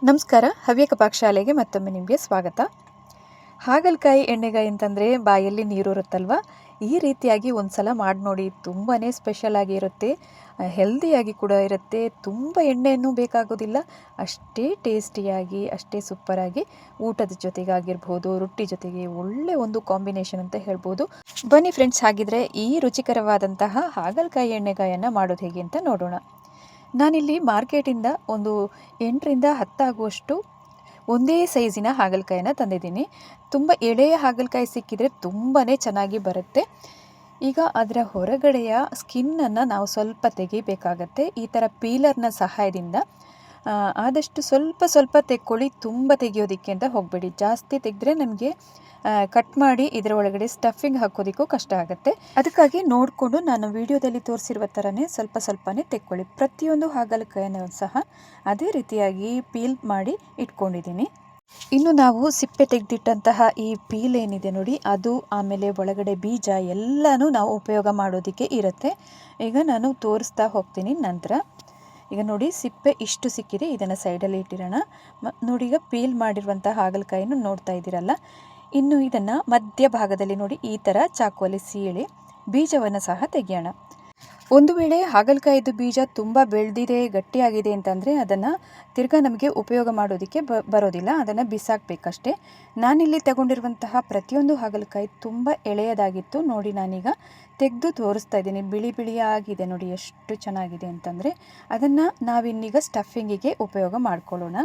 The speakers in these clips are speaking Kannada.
ನಮಸ್ಕಾರ. ಹವ್ಯಕ ಪಾಕಶಾಲೆಗೆ ಮತ್ತೊಮ್ಮೆ ನಿಮಗೆ ಸ್ವಾಗತ. ಹಾಗಲಕಾಯಿ ಎಣ್ಣೆಗಾಯಿ ಅಂತಂದರೆ ಬಾಯಲ್ಲಿ ನೀರೂರುತ್ತಲ್ವ. ಈ ರೀತಿಯಾಗಿ ಒಂದು ಸಲ ಮಾಡಿ ನೋಡಿ, ತುಂಬಾ ಸ್ಪೆಷಲ್ ಆಗಿರುತ್ತೆ, ಹೆಲ್ದಿಯಾಗಿ ಕೂಡ ಇರುತ್ತೆ, ತುಂಬ ಎಣ್ಣೆಯನ್ನು ಬೇಕಾಗೋದಿಲ್ಲ, ಅಷ್ಟೇ ಟೇಸ್ಟಿಯಾಗಿ ಅಷ್ಟೇ ಸೂಪರಾಗಿ ಊಟದ ಜೊತೆಗಾಗಿರ್ಬೋದು, ರೊಟ್ಟಿ ಜೊತೆಗೆ ಒಳ್ಳೆ ಒಂದು ಕಾಂಬಿನೇಷನ್ ಅಂತ ಹೇಳ್ಬೋದು. ಬನ್ನಿ ಫ್ರೆಂಡ್ಸ್, ಹಾಗಿದ್ರೆ ಈ ರುಚಿಕರವಾದಂತಹ ಹಾಗಲಕಾಯಿ ಎಣ್ಣೆಗಾಯನ್ನು ಮಾಡೋದು ಹೇಗೆ ಅಂತ ನೋಡೋಣ. ನಾನಿಲ್ಲಿ ಮಾರ್ಕೆಟಿಂದ ಒಂದು 8ರಿಂದ 10 ಆಗುವಷ್ಟು ಒಂದೇ ಸೈಜಿನ ಹಾಗಲಕಾಯಿನ ತಂದಿದ್ದೀನಿ. ತುಂಬ ಎಳೆಯ ಹಾಗಲಕಾಯಿ ಸಿಕ್ಕಿದರೆ ತುಂಬಾ ಚೆನ್ನಾಗಿ ಬರುತ್ತೆ. ಈಗ ಅದರ ಹೊರಗಡೆಯ ಸ್ಕಿನ್ನನ್ನು ನಾವು ಸ್ವಲ್ಪ ತೆಗಿಬೇಕಾಗತ್ತೆ. ಈ ಥರ ಪೀಲರ್ನ ಸಹಾಯದಿಂದ ಆದಷ್ಟು ಸ್ವಲ್ಪ ತೆಕ್ಕೊಳ್ಳಿ. ತುಂಬ ತೆಗಿಯೋದಕ್ಕೆ ಅಂತ ಹೋಗಬೇಡಿ. ಜಾಸ್ತಿ ತೆಗೆದ್ರೆ ನಮಗೆ ಕಟ್ ಮಾಡಿ ಇದರ ಒಳಗಡೆ ಸ್ಟಫಿಂಗ್ ಹಾಕೋದಕ್ಕೂ ಕಷ್ಟ ಆಗುತ್ತೆ. ಅದಕ್ಕಾಗಿ ನೋಡಿಕೊಂಡು ನಾನು ವಿಡಿಯೋದಲ್ಲಿ ತೋರಿಸಿರುವ ಥರನೇ ಸ್ವಲ್ಪನೇ ತೆಕ್ಕೊಳ್ಳಿ. ಪ್ರತಿಯೊಂದು ಹಾಗಲಕಾಯನ್ನು ಸಹ ಅದೇ ರೀತಿಯಾಗಿ ಪೀಲ್ ಮಾಡಿ ಇಟ್ಕೊಂಡಿದ್ದೀನಿ. ಇನ್ನು ನಾವು ಸಿಪ್ಪೆ ತೆಗೆದಿಟ್ಟಂತಹ ಈ ಪೀಲ್ ಏನಿದೆ ನೋಡಿ, ಅದು ಆಮೇಲೆ ಒಳಗಡೆ ಬೀಜ ಎಲ್ಲನೂ ನಾವು ಉಪಯೋಗ ಮಾಡೋದಕ್ಕೆ ಇರುತ್ತೆ. ಈಗ ನಾನು ತೋರಿಸ್ತಾ ಹೋಗ್ತೀನಿ. ನಂತರ ಈಗ ನೋಡಿ, ಸಿಪ್ಪೆ ಇಷ್ಟು ಸಿಕ್ಕಿದೆ, ಇದನ್ನು ಸೈಡಲ್ಲಿ ಇಟ್ಟಿರೋಣ. ನೋಡಿ, ಈಗ ಪೀಲ್ ಮಾಡಿರುವಂಥ ಹಾಗಲಕಾಯಿನ ನೋಡ್ತಾ ಇದ್ದೀರಲ್ಲ. ಇನ್ನು ಇದನ್ನು ಮಧ್ಯಭಾಗದಲ್ಲಿ ನೋಡಿ ಈ ಥರ ಚಾಕುವಲ್ಲಿ ಸೀಳಿ ಬೀಜವನ್ನು ಸಹ ತೆಗೆಯೋಣ. ಒಂದು ವೇಳೆ ಹಾಗಲಕಾಯಿದು ಬೀಜ ತುಂಬ ಬೆಳೆದಿದೆ, ಗಟ್ಟಿಯಾಗಿದೆ ಅಂತಂದರೆ ಅದನ್ನು ತಿರ್ಗಾ ನಮಗೆ ಉಪಯೋಗ ಮಾಡೋದಕ್ಕೆ ಬರೋದಿಲ್ಲ, ಅದನ್ನು ಬಿಸಾಕಬೇಕಷ್ಟೇ. ನಾನಿಲ್ಲಿ ತಗೊಂಡಿರುವಂತಹ ಪ್ರತಿಯೊಂದು ಹಾಗಲಕಾಯಿ ತುಂಬ ಎಳೆಯದಾಗಿತ್ತು. ನೋಡಿ, ನಾನೀಗ ತೆಗೆದು ತೋರಿಸ್ತಾ ಇದ್ದೀನಿ. ಬಿಳಿಯಾಗಿದೆ ನೋಡಿ, ಎಷ್ಟು ಚೆನ್ನಾಗಿದೆ ಅಂತಂದರೆ. ಅದನ್ನು ನಾವಿನ್ನೀಗ ಸ್ಟಫಿಂಗಿಗೆ ಉಪಯೋಗ ಮಾಡ್ಕೊಳ್ಳೋಣ.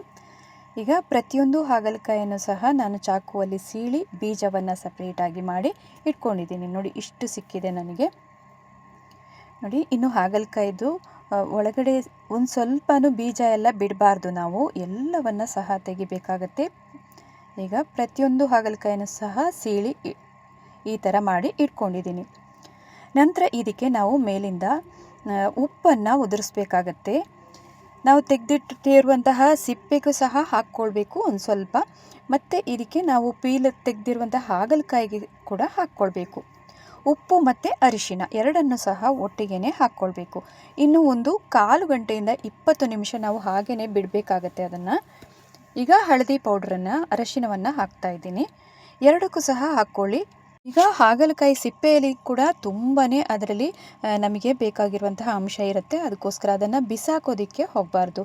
ಈಗ ಪ್ರತಿಯೊಂದು ಹಾಗಲಕಾಯಿಯನ್ನು ಸಹ ನಾನು ಚಾಕುವಲ್ಲಿ ಸೀಳಿ ಬೀಜವನ್ನು ಸಪ್ರೇಟಾಗಿ ಮಾಡಿ ಇಟ್ಕೊಂಡಿದ್ದೀನಿ. ನೋಡಿ, ಇಷ್ಟು ಸಿಕ್ಕಿದೆ ನನಗೆ. ನೋಡಿ, ಇನ್ನು ಹಾಗಲಕಾಯಿದು ಒಳಗಡೆ ಒಂದು ಸ್ವಲ್ಪನೂ ಬೀಜ ಎಲ್ಲ ಬಿಡಬಾರ್ದು, ನಾವು ಎಲ್ಲವನ್ನು ಸಹ ತೆಗಿಬೇಕಾಗತ್ತೆ. ಈಗ ಪ್ರತಿಯೊಂದು ಹಾಗಲಕಾಯಿನೂ ಸಹ ಸೀಳಿ ಈ ಥರ ಮಾಡಿ ಇಟ್ಕೊಂಡಿದ್ದೀನಿ. ನಂತರ ಇದಕ್ಕೆ ನಾವು ಮೇಲಿಂದ ಉಪ್ಪನ್ನು ಉದುರಿಸ್ಬೇಕಾಗತ್ತೆ. ನಾವು ತೆಗೆದಿಟ್ಟಿರುವಂತಹ ಸಿಪ್ಪೆಗೂ ಸಹ ಹಾಕ್ಕೊಳ್ಬೇಕು ಒಂದು ಸ್ವಲ್ಪ, ಮತ್ತು ಇದಕ್ಕೆ ನಾವು ಪೀಲ್ ತೆಗೆದಿರುವಂತಹ ಹಾಗಲಕಾಯಿಗೆ ಕೂಡ ಹಾಕ್ಕೊಳ್ಬೇಕು. ಉಪ್ಪು ಮತ್ತು ಅರಿಶಿನ ಎರಡನ್ನು ಸಹ ಒಟ್ಟಿಗೆ ಹಾಕ್ಕೊಳ್ಬೇಕು. ಇನ್ನು ಒಂದು 1/4 ಗಂಟೆಯಿಂದ 20 ನಿಮಿಷ ನಾವು ಹಾಗೇ ಬಿಡಬೇಕಾಗತ್ತೆ ಅದನ್ನು. ಈಗ ಹಳದಿ ಪೌಡ್ರನ್ನು, ಅರಿಶಿನವನ್ನು ಹಾಕ್ತಾಯಿದ್ದೀನಿ. ಎರಡಕ್ಕೂ ಸಹ ಹಾಕ್ಕೊಳ್ಳಿ. ಈಗ ಹಾಗಲಕಾಯಿ ಸಿಪ್ಪೆಯಲ್ಲಿ ಕೂಡ ತುಂಬಾ ಅದರಲ್ಲಿ ನಮಗೆ ಬೇಕಾಗಿರುವಂತಹ ಅಂಶ ಇರುತ್ತೆ, ಅದಕ್ಕೋಸ್ಕರ ಅದನ್ನು ಬಿಸಾಕೋದಕ್ಕೆ ಹೋಗಬಾರ್ದು.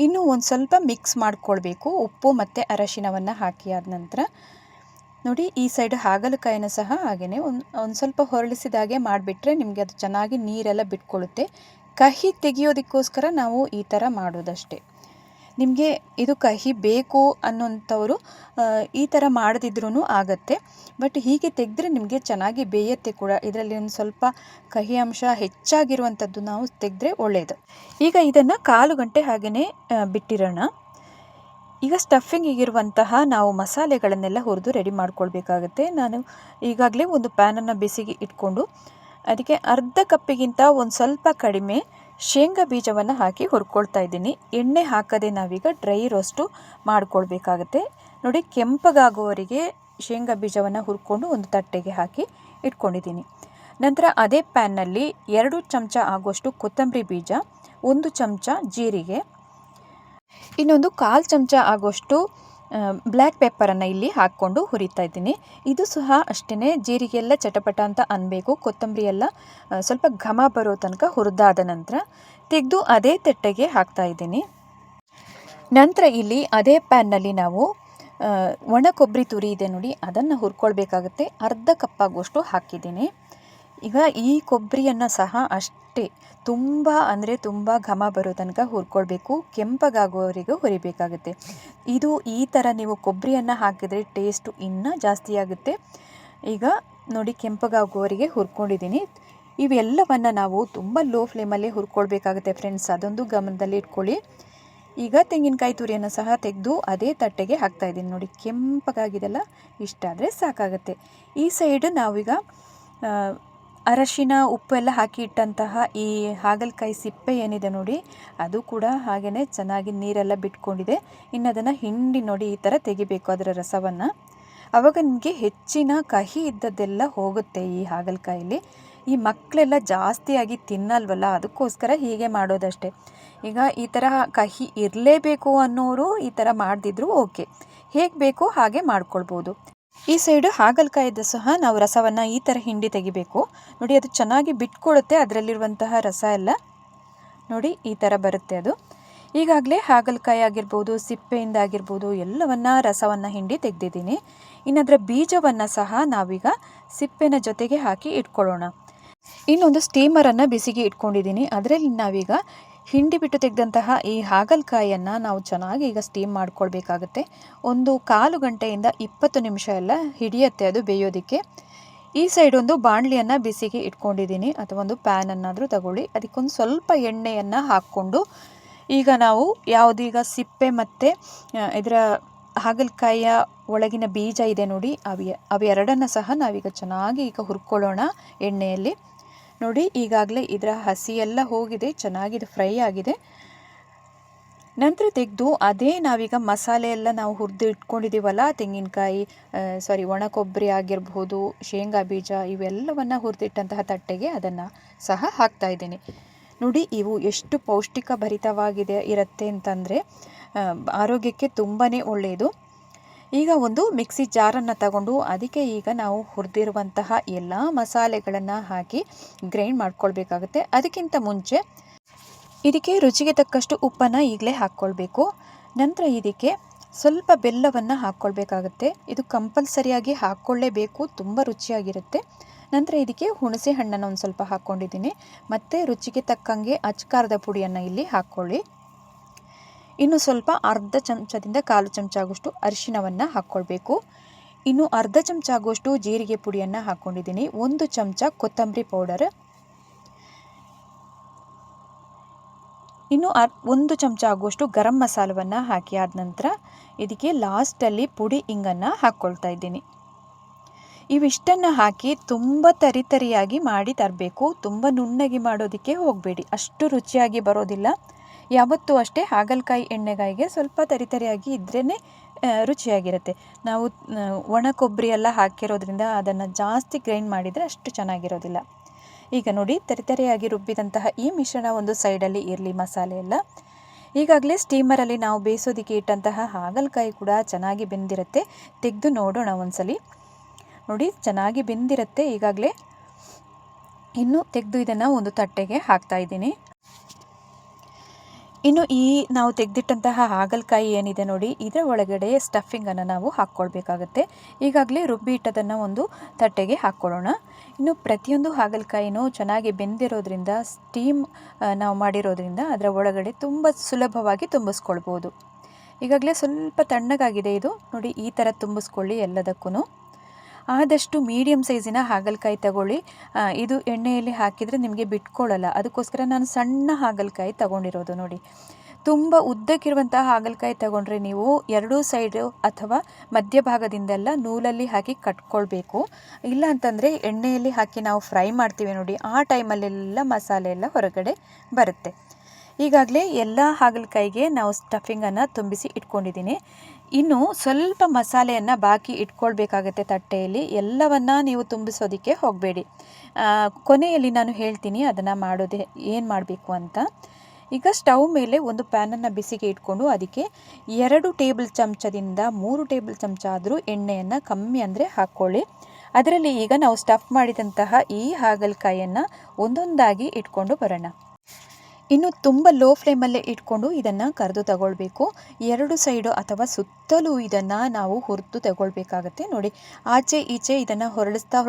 ಇನ್ನು ಒಂದು ಸ್ವಲ್ಪ ಮಿಕ್ಸ್ ಮಾಡಿಕೊಳ್ಬೇಕು ಉಪ್ಪು ಮತ್ತು ಅರಿಶಿನವನ್ನು ಹಾಕಿ. ಆದ ನಂತರ ನೋಡಿ, ಈ ಸೈಡ್ ಹಾಗಲಕಾಯಿನ ಸಹ ಹಾಗೆಯೇ ಒಂದು ಸ್ವಲ್ಪ ಹೊರಳಿಸಿದಾಗೆ ಮಾಡಿಬಿಟ್ರೆ ನಿಮಗೆ ಅದು ಚೆನ್ನಾಗಿ ನೀರೆಲ್ಲ ಬಿಟ್ಕೊಳ್ಳುತ್ತೆ. ಕಹಿ ತೆಗೆಯೋದಕ್ಕೋಸ್ಕರ ನಾವು ಈ ಥರ ಮಾಡೋದಷ್ಟೇ. ನಿಮಗೆ ಇದು ಕಹಿ ಬೇಕು ಅನ್ನೋಂಥವರು ಈ ಥರ ಮಾಡದಿದ್ರೂ ಆಗತ್ತೆ, ಬಟ್ ಹೀಗೆ ತೆಗೆದ್ರೆ ನಿಮಗೆ ಚೆನ್ನಾಗಿ ಬೇಯುತ್ತೆ ಕೂಡ. ಇದರಲ್ಲಿ ಒಂದು ಸ್ವಲ್ಪ ಕಹಿ ಅಂಶ ಹೆಚ್ಚಾಗಿರುವಂಥದ್ದು ನಾವು ತೆಗೆದ್ರೆ ಒಳ್ಳೆಯದು. ಈಗ ಇದನ್ನು 1/4 ಗಂಟೆ ಹಾಗೆಯೇ ಬಿಟ್ಟಿರೋಣ. ಈಗ ಸ್ಟಫಿಂಗಿಗಿರುವಂತಹ ನಾವು ಮಸಾಲೆಗಳನ್ನೆಲ್ಲ ಹುರಿದು ರೆಡಿ ಮಾಡ್ಕೊಳ್ಬೇಕಾಗತ್ತೆ. ನಾನು ಈಗಾಗಲೇ ಒಂದು ಪ್ಯಾನನ್ನು ಬಿಸಿಗೆ ಇಟ್ಕೊಂಡು ಅದಕ್ಕೆ ಅರ್ಧ ಕಪ್ಪಿಗಿಂತ ಒಂದು ಸ್ವಲ್ಪ ಕಡಿಮೆ ಶೇಂಗಾ ಬೀಜವನ್ನು ಹಾಕಿ ಹುರ್ಕೊಳ್ತಾ ಇದ್ದೀನಿ. ಎಣ್ಣೆ ಹಾಕದೆ ನಾವೀಗ ಡ್ರೈ ರೋಸ್ಟು ಮಾಡ್ಕೊಳ್ಬೇಕಾಗತ್ತೆ. ನೋಡಿ, ಕೆಂಪಗಾಗುವವರೆಗೆ ಶೇಂಗಾ ಬೀಜವನ್ನು ಹುರ್ಕೊಂಡು ಒಂದು ತಟ್ಟೆಗೆ ಹಾಕಿ ಇಟ್ಕೊಂಡಿದ್ದೀನಿ. ನಂತರ ಅದೇ ಪ್ಯಾನ್ನಲ್ಲಿ 2 ಚಮಚ ಆಗುವಷ್ಟು ಕೊತ್ತಂಬರಿ ಬೀಜ, 1 ಚಮಚ ಜೀರಿಗೆ, ಇನ್ನೊಂದು 1/4 ಚಮಚ ಆಗುವಷ್ಟು ಬ್ಲ್ಯಾಕ್ ಪೆಪ್ಪರನ್ನು ಇಲ್ಲಿ ಹಾಕ್ಕೊಂಡು ಹುರಿತಾ ಇದ್ದೀನಿ. ಇದು ಸಹ ಅಷ್ಟೇ, ಜೀರಿಗೆ ಎಲ್ಲ ಚಟಪಟ ಅಂತ ಅನ್ನಬೇಕು, ಕೊತ್ತಂಬರಿ ಎಲ್ಲ ಸ್ವಲ್ಪ ಘಮ ಬರೋ ತನಕ ಹುರಿದಾದ ನಂತರ ತೆಗೆದು ಅದೇ ತಟ್ಟೆಗೆ ಹಾಕ್ತಾ ಇದ್ದೀನಿ. ನಂತರ ಇಲ್ಲಿ ಅದೇ ಪ್ಯಾನ್ನಲ್ಲಿ ನಾವು ಒಣ ಕೊಬ್ಬರಿ ತುರಿ ಇದೆ ನೋಡಿ, ಅದನ್ನು ಹುರ್ಕೊಳ್ಬೇಕಾಗತ್ತೆ. ಅರ್ಧ ಕಪ್ ಆಗುವಷ್ಟು ಹಾಕಿದ್ದೀನಿ. ಈಗ ಈ ಕೊಬ್ಬರಿಯನ್ನು ಸಹ ಅಷ್ಟೇ ತುಂಬ ಘಮ ಬರೋ ತನಕ ಹುರ್ಕೊಳ್ಬೇಕು, ಕೆಂಪಗಾಗುವವರೆಗೂ ಹುರಿಬೇಕಾಗುತ್ತೆ. ಇದು ಈ ಥರ ನೀವು ಕೊಬ್ಬರಿಯನ್ನು ಹಾಕಿದರೆ ಟೇಸ್ಟು ಇನ್ನೂ ಜಾಸ್ತಿ ಆಗುತ್ತೆ. ಈಗ ನೋಡಿ, ಕೆಂಪಗಾಗುವವರೆಗೆ ಹುರ್ಕೊಂಡಿದ್ದೀನಿ. ಇವೆಲ್ಲವನ್ನು ನಾವು ತುಂಬ ಲೋ ಫ್ಲೇಮಲ್ಲೇ ಹುರ್ಕೊಳ್ಬೇಕಾಗುತ್ತೆ ಫ್ರೆಂಡ್ಸ್, ಅದೊಂದು ಗಮನದಲ್ಲಿ ಇಟ್ಕೊಳ್ಳಿ. ಈಗ ತೆಂಗಿನಕಾಯಿ ತುರಿಯನ್ನು ಸಹ ತೆಗೆದು ಅದೇ ತಟ್ಟೆಗೆ ಹಾಕ್ತಾಯಿದ್ದೀನಿ. ನೋಡಿ, ಕೆಂಪಗಾಗಿದೆಲ್ಲ, ಇಷ್ಟಾದರೆ ಸಾಕಾಗುತ್ತೆ. ಈ ಸೈಡ್ ನಾವೀಗ ಅರಶಿನ ಉಪ್ಪು ಎಲ್ಲ ಹಾಕಿ ಇಟ್ಟಂತಹ ಈ ಹಾಗಲಕಾಯಿ ಸಿಪ್ಪೆ ಏನಿದೆ ನೋಡಿ, ಅದು ಕೂಡ ಹಾಗೆಯೇ ಚೆನ್ನಾಗಿ ನೀರೆಲ್ಲ ಬಿಟ್ಕೊಂಡಿದೆ. ಇನ್ನು ಅದನ್ನು ಹಿಂಡಿ ನೋಡಿ ಈ ಥರ ತೆಗಿಬೇಕು ಅದರ ರಸವನ್ನು. ಆವಾಗ ನಿಮಗೆ ಹೆಚ್ಚಿನ ಕಹಿ ಇದ್ದದ್ದೆಲ್ಲ ಹೋಗುತ್ತೆ ಈ ಹಾಗಲಕಾಯಲ್ಲಿ. ಈ ಮಕ್ಕಳೆಲ್ಲ ಜಾಸ್ತಿಯಾಗಿ ತಿನ್ನಲ್ವಲ್ಲ, ಅದಕ್ಕೋಸ್ಕರ ಹೀಗೆ ಮಾಡೋದಷ್ಟೇ. ಈಗ ಈ ಥರ ಕಹಿ ಇರಲೇಬೇಕು ಅನ್ನೋರು ಈ ಥರ ಮಾಡದಿದ್ರು ಓಕೆ, ಹೇಗೆ ಬೇಕೋ ಹಾಗೆ ಮಾಡ್ಕೊಳ್ಬೋದು. ಈ ಸೈಡು ಹಾಗಲಕಾಯಿದ್ದು ಸಹ ನಾವು ರಸವನ್ನು ಈ ಥರ ಹಿಂಡಿ ತೆಗಿಬೇಕು. ನೋಡಿ, ಅದು ಚೆನ್ನಾಗಿ ಬಿಟ್ಕೊಳ್ಳುತ್ತೆ, ಅದರಲ್ಲಿರುವಂತಹ ರಸ ಎಲ್ಲ ನೋಡಿ ಈ ಥರ ಬರುತ್ತೆ ಅದು. ಈಗಾಗಲೇ ಹಾಗಲಕಾಯಿ ಆಗಿರ್ಬೋದು, ಸಿಪ್ಪೆಯಿಂದ ಆಗಿರ್ಬೋದು ಎಲ್ಲವನ್ನು ರಸವನ್ನು ಹಿಂಡಿ ತೆಗೆದಿದ್ದೀನಿ. ಇನ್ನು ಅದರ ಬೀಜವನ್ನು ಸಹ ನಾವೀಗ ಸಿಪ್ಪೆನ ಜೊತೆಗೆ ಹಾಕಿ ಇಟ್ಕೊಳ್ಳೋಣ. ಇನ್ನೊಂದು ಸ್ಟೀಮರನ್ನು ಬಿಸಿಗೆ ಇಟ್ಕೊಂಡಿದ್ದೀನಿ. ಅದರಲ್ಲಿ ನಾವೀಗ ಹಿಂಡಿ ಬಿಟ್ಟು ತೆಗೆದಂತಹ ಈ ಹಾಗಲಕಾಯಿಯನ್ನು ನಾವು ಚೆನ್ನಾಗಿ ಈಗ ಸ್ಟೀಮ್ ಮಾಡ್ಕೊಳ್ಬೇಕಾಗತ್ತೆ. ಒಂದು 1/4 ಗಂಟೆಯಿಂದ 20 ನಿಮಿಷ ಎಲ್ಲ ಹಿಡಿಯುತ್ತೆ ಅದು ಬೇಯೋದಕ್ಕೆ. ಈ ಸೈಡ್ ಒಂದು ಬಾಣಲಿಯನ್ನು ಬಿಸಿಗೆ ಇಟ್ಕೊಂಡಿದ್ದೀನಿ, ಅಥವಾ ಒಂದು ಪ್ಯಾನನ್ನಾದರೂ ತಗೊಳ್ಳಿ. ಅದಕ್ಕೊಂದು ಸ್ವಲ್ಪ ಎಣ್ಣೆಯನ್ನು ಹಾಕ್ಕೊಂಡು ಈಗ ನಾವು ಯಾವುದೀಗ ಸಿಪ್ಪೆ ಮತ್ತು ಇದರ ಹಾಗಲಕಾಯಿಯ ಒಳಗಿನ ಬೀಜ ಇದೆ ನೋಡಿ, ಅವೆರಡನ್ನು ಸಹ ನಾವೀಗ ಚೆನ್ನಾಗಿ ಈಗ ಹುರ್ಕೊಳ್ಳೋಣ ಎಣ್ಣೆಯಲ್ಲಿ. ನೋಡಿ, ಈಗಾಗಲೇ ಇದರ ಹಸಿ ಎಲ್ಲ ಹೋಗಿದೆ, ಚೆನ್ನಾಗಿದೆ, ಫ್ರೈ ಆಗಿದೆ. ನಂತರ ತೆಗೆದು ಅದೇ ನಾವೀಗ ಮಸಾಲೆ ಎಲ್ಲ ನಾವು ಹುರಿದು ಇಟ್ಕೊಂಡಿದ್ದೀವಲ್ಲ, ತೆಂಗಿನಕಾಯಿ ಒಣ ಕೊಬ್ಬರಿ ಆಗಿರ್ಬೋದು, ಶೇಂಗಾ ಬೀಜ, ಇವೆಲ್ಲವನ್ನು ಹುರಿದಿಟ್ಟಂತಹ ತಟ್ಟೆಗೆ ಅದನ್ನು ಸಹ ಹಾಕ್ತಾಯಿದ್ದೀನಿ. ನೋಡಿ, ಇವು ಎಷ್ಟು ಪೌಷ್ಟಿಕ ಭರಿತವಾಗಿದೆ ಇರುತ್ತೆ ಅಂತಂದರೆ ಆರೋಗ್ಯಕ್ಕೆ ತುಂಬಾ ಒಳ್ಳೆಯದು. ಈಗ ಒಂದು ಮಿಕ್ಸಿ ಜಾರನ್ನು ತಗೊಂಡು ಅದಕ್ಕೆ ಈಗ ನಾವು ಹುರಿದಿರುವಂತಹ ಎಲ್ಲ ಮಸಾಲೆಗಳನ್ನು ಹಾಕಿ ಗ್ರೈಂಡ್ ಮಾಡ್ಕೊಳ್ಬೇಕಾಗುತ್ತೆ. ಅದಕ್ಕಿಂತ ಮುಂಚೆ ಇದಕ್ಕೆ ರುಚಿಗೆ ತಕ್ಕಷ್ಟು ಉಪ್ಪನ್ನು ಈಗಲೇ ಹಾಕ್ಕೊಳ್ಬೇಕು. ನಂತರ ಇದಕ್ಕೆ ಸ್ವಲ್ಪ ಬೆಲ್ಲವನ್ನು ಹಾಕ್ಕೊಳ್ಬೇಕಾಗುತ್ತೆ. ಇದು ಕಂಪಲ್ಸರಿಯಾಗಿ ಹಾಕ್ಕೊಳ್ಳೇಬೇಕು, ತುಂಬ ರುಚಿಯಾಗಿರುತ್ತೆ. ನಂತರ ಇದಕ್ಕೆ ಹುಣಸೆ ಹಣ್ಣನ್ನು ಒಂದು ಸ್ವಲ್ಪ ಹಾಕ್ಕೊಂಡಿದ್ದೀನಿ. ಮತ್ತು ರುಚಿಗೆ ತಕ್ಕಂಗೆ ಅಚ್ಕಾರದ ಪುಡಿಯನ್ನು ಇಲ್ಲಿ ಹಾಕ್ಕೊಳ್ಳಿ. ಇನ್ನು ಸ್ವಲ್ಪ ಅರ್ಧ ಚಮಚದಿಂದ 1/4 ಚಮಚ ಆಗುವಷ್ಟು ಅರಿಶಿಣವನ್ನು ಹಾಕ್ಕೊಳ್ಬೇಕು. ಇನ್ನು ಅರ್ಧ ಚಮಚ ಆಗುವಷ್ಟು ಜೀರಿಗೆ ಪುಡಿಯನ್ನು ಹಾಕ್ಕೊಂಡಿದ್ದೀನಿ. 1 ಚಮಚ ಕೊತ್ತಂಬರಿ ಪೌಡರ್, ಇನ್ನು 1 ಚಮಚ ಆಗುವಷ್ಟು ಗರಂ ಮಸಾಲವನ್ನು ಹಾಕಿ ಆದ ನಂತರ ಇದಕ್ಕೆ ಲಾಸ್ಟಲ್ಲಿ ಪುಡಿ ಇಂಗನ್ನು ಹಾಕ್ಕೊಳ್ತಾ ಇದ್ದೀನಿ. ಇವಿಷ್ಟನ್ನು ಹಾಕಿ ತುಂಬ ತರಿತರಿಯಾಗಿ ಮಾಡಿ ತರಬೇಕು. ತುಂಬ ನುಣ್ಣಗೆ ಮಾಡೋದಕ್ಕೆ ಹೋಗಬೇಡಿ, ಅಷ್ಟು ರುಚಿಯಾಗಿ ಬರೋದಿಲ್ಲ. ಯಾವತ್ತೂ ಅಷ್ಟೇ ಹಾಗಲಕಾಯಿ ಎಣ್ಣೆಗಾಯಿಗೆ ಸ್ವಲ್ಪ ತರಿತರಿಯಾಗಿ ಇದ್ರೇ ರುಚಿಯಾಗಿರುತ್ತೆ. ನಾವು ಒಣ ಕೊಬ್ಬರಿ ಎಲ್ಲ ಹಾಕಿರೋದ್ರಿಂದ ಅದನ್ನು ಜಾಸ್ತಿ ಗ್ರೈಂಡ್ ಮಾಡಿದರೆ ಅಷ್ಟು ಚೆನ್ನಾಗಿರೋದಿಲ್ಲ. ಈಗ ನೋಡಿ, ತರಿತರಿಯಾಗಿ ರುಬ್ಬಿದಂತಹ ಈ ಮಿಶ್ರಣ ಒಂದು ಸೈಡಲ್ಲಿ ಇರಲಿ. ಮಸಾಲೆ ಎಲ್ಲ ಈಗಾಗಲೇ ಸ್ಟೀಮರಲ್ಲಿ ನಾವು ಬೇಯಿಸೋದಕ್ಕೆ ಇಟ್ಟಂತಹ ಹಾಗಲಕಾಯಿ ಕೂಡ ಚೆನ್ನಾಗಿ ಬೆಂದಿರುತ್ತೆ. ತೆಗೆದು ನೋಡೋಣ ಒಂದ್ಸಲಿ. ನೋಡಿ, ಚೆನ್ನಾಗಿ ಬೆಂದಿರುತ್ತೆ ಈಗಾಗಲೇ. ಇನ್ನು ತೆಗೆದು ಇದನ್ನು ಒಂದು ತಟ್ಟೆಗೆ ಹಾಕ್ತಾ ಇದ್ದೀನಿ. ಇನ್ನು ಈ ನಾವು ತೆಗೆದಿಟ್ಟಂತಹ ಹಾಗಲಕಾಯಿ ಏನಿದೆ ನೋಡಿ, ಇದರ ಒಳಗಡೆ ಸ್ಟಫಿಂಗನ್ನು ನಾವು ಹಾಕ್ಕೊಳ್ಬೇಕಾಗತ್ತೆ. ಈಗಾಗಲೇ ರುಬ್ಬಿ ಇಟ್ಟದನ್ನು ಒಂದು ತಟ್ಟೆಗೆ ಹಾಕ್ಕೊಳ್ಳೋಣ. ಇನ್ನು ಪ್ರತಿಯೊಂದು ಹಾಗಲಕಾಯಿನೂ ಚೆನ್ನಾಗಿ ಬೆಂದಿರೋದ್ರಿಂದ, ಸ್ಟೀಮ್ ನಾವು ಮಾಡಿರೋದ್ರಿಂದ ಅದರ ಒಳಗಡೆ ತುಂಬ ಸುಲಭವಾಗಿ ತುಂಬಿಸ್ಕೊಳ್ಬೋದು. ಈಗಾಗಲೇ ಸ್ವಲ್ಪ ತಣ್ಣಗಾಗಿದೆ ಇದು. ನೋಡಿ, ಈ ಥರ ತುಂಬಿಸ್ಕೊಳ್ಳಿ ಎಲ್ಲದಕ್ಕೂ. ಆದಷ್ಟು ಮೀಡಿಯಮ್ ಸೈಜಿನ ಹಾಗಲಕಾಯಿ ತಗೊಳ್ಳಿ. ಇದು ಎಣ್ಣೆಯಲ್ಲಿ ಹಾಕಿದರೆ ನಿಮಗೆ ಬಿಟ್ಕೊಳ್ಳಲ್ಲ, ಅದಕ್ಕೋಸ್ಕರ ನಾನು ಸಣ್ಣ ಹಾಗಲಕಾಯಿ ತಗೊಂಡಿರೋದು. ನೋಡಿ, ತುಂಬ ಉದ್ದಕ್ಕಿರುವಂತಹ ಹಾಗಲಕಾಯಿ ತಗೊಂಡ್ರೆ ನೀವು ಎರಡೂ ಸೈಡು ಅಥವಾ ಮಧ್ಯಭಾಗದಿಂದೆಲ್ಲ ನೂಲಲ್ಲಿ ಹಾಕಿ ಕಟ್ಕೊಳ್ಬೇಕು. ಇಲ್ಲ ಅಂತಂದರೆ ಎಣ್ಣೆಯಲ್ಲಿ ಹಾಕಿ ನಾವು ಫ್ರೈ ಮಾಡ್ತೀವಿ ನೋಡಿ, ಆ ಟೈಮಲ್ಲೆಲ್ಲ ಮಸಾಲೆ ಎಲ್ಲ ಹೊರಗಡೆ ಬರುತ್ತೆ. ಈಗಾಗಲೇ ಎಲ್ಲ ಹಾಗಲಕಾಯಿಗೆ ನಾವು ಸ್ಟಫಿಂಗನ್ನು ತುಂಬಿಸಿ ಇಟ್ಕೊಂಡಿದ್ದೀನಿ. ಇನ್ನು ಸ್ವಲ್ಪ ಮಸಾಲೆಯನ್ನು ಬಾಕಿ ಇಟ್ಕೊಳ್ಬೇಕಾಗತ್ತೆ ತಟ್ಟೆಯಲ್ಲಿ. ಎಲ್ಲವನ್ನು ನೀವು ತುಂಬಿಸೋದಕ್ಕೆ ಹೋಗಬೇಡಿ. ಕೊನೆಯಲ್ಲಿ ನಾನು ಹೇಳ್ತೀನಿ ಅದನ್ನು ಏನು ಮಾಡಬೇಕು ಅಂತ. ಈಗ ಸ್ಟವ್ ಮೇಲೆ ಒಂದು ಪ್ಯಾನನ್ನು ಬಿಸಿಗೆ ಇಟ್ಕೊಂಡು ಅದಕ್ಕೆ 2 ಟೇಬಲ್ ಚಮಚದಿಂದ 3 ಟೇಬಲ್ ಚಮಚ ಆದರೂ ಎಣ್ಣೆಯನ್ನು ಕಮ್ಮಿ ಅಂದರೆ ಹಾಕ್ಕೊಳ್ಳಿ. ಅದರಲ್ಲಿ ಈಗ ನಾವು ಸ್ಟಫ್ ಮಾಡಿದಂತಹ ಈ ಹಾಗಲಕಾಯಿಯನ್ನು ಒಂದೊಂದಾಗಿ ಇಟ್ಕೊಂಡು ಬರೋಣ. ಇನ್ನು ತುಂಬ ಲೋ ಫ್ಲೇಮಲ್ಲೇ ಇಟ್ಕೊಂಡು ಇದನ್ನು ಕರೆದು ತಗೊಳ್ಬೇಕು. 2 ಸೈಡು ಅಥವಾ ಸುತ್ತಲೂ ಇದನ್ನು ನಾವು ಹುರಿದು ತಗೊಳ್ಬೇಕಾಗತ್ತೆ. ನೋಡಿ, ಆಚೆ ಈಚೆ ಇದನ್ನು ಹೊರಳಿಸ್ತಾ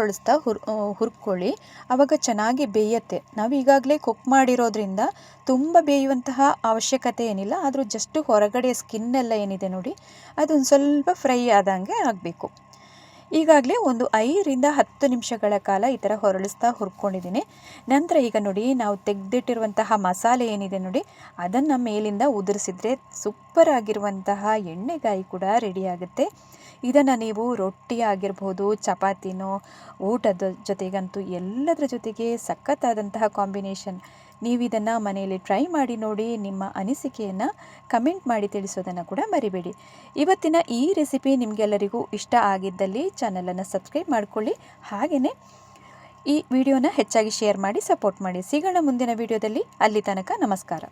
ಹುರ್ಕೊಳ್ಳಿ. ಆವಾಗ ಚೆನ್ನಾಗಿ ಬೇಯುತ್ತೆ. ನಾವು ಈಗಾಗಲೇ ಕುಕ್ ಮಾಡಿರೋದ್ರಿಂದ ತುಂಬ ಬೇಯುವಂತಹ ಅವಶ್ಯಕತೆ ಏನಿಲ್ಲ. ಆದರೂ ಜಸ್ಟ್ ಹೊರಗಡೆ ಸ್ಕಿನ್ನೆಲ್ಲ ಏನಿದೆ ನೋಡಿ, ಅದೊಂದು ಸ್ವಲ್ಪ ಫ್ರೈ ಆದಂಗೆ ಆಗಬೇಕು. ಈಗಾಗಲೇ ಒಂದು 5 ರಿಂದ 10 ನಿಮಿಷಗಳ ಕಾಲ ಈ ಥರ ಹುರ್ಕೊಂಡಿದ್ದೀನಿ. ನಂತರ ಈಗ ನೋಡಿ, ನಾವು ತೆಗೆದಿಟ್ಟಿರುವಂತಹ ಮಸಾಲೆ ಏನಿದೆ ನೋಡಿ, ಅದನ್ನು ಮೇಲಿಂದ ಉದುರಿಸಿದ್ರೆ ಸೂಪರ್ ಆಗಿರುವಂತಹ ಎಣ್ಣೆಗಾಯಿ ಕೂಡ ರೆಡಿ ಆಗುತ್ತೆ. ಇದನ್ನು ನೀವು ರೊಟ್ಟಿ ಆಗಿರ್ಬೋದು, ಚಪಾತಿನೋ, ಊಟದ ಜೊತೆಗಂತೂ ಎಲ್ಲದರ ಜೊತೆಗೆ ಸಖತ್ತಾದಂತಹ ಕಾಂಬಿನೇಷನ್. ನೀವು ಇದನ್ನು ಮನೆಯಲ್ಲಿ ಟ್ರೈ ಮಾಡಿ ನೋಡಿ. ನಿಮ್ಮ ಅನಿಸಿಕೆಯನ್ನು ಕಮೆಂಟ್ ಮಾಡಿ ತಿಳಿಸೋದನ್ನು ಕೂಡ ಮರಿಬೇಡಿ. ಇವತ್ತಿನ ಈ ರೆಸಿಪಿ ನಿಮಗೆಲ್ಲರಿಗೂ ಇಷ್ಟ ಆಗಿದ್ದಲ್ಲಿ ಚಾನಲನ್ನು ಸಬ್ಸ್ಕ್ರೈಬ್ ಮಾಡಿಕೊಳ್ಳಿ. ಹಾಗೆಯೇ ಈ ವಿಡಿಯೋನ ಹೆಚ್ಚಾಗಿ ಶೇರ್ ಮಾಡಿ ಸಪೋರ್ಟ್ ಮಾಡಿ. ಸಿಗೋಣ ಮುಂದಿನ ವಿಡಿಯೋದಲ್ಲಿ. ಅಲ್ಲಿ ತನಕ ನಮಸ್ಕಾರ.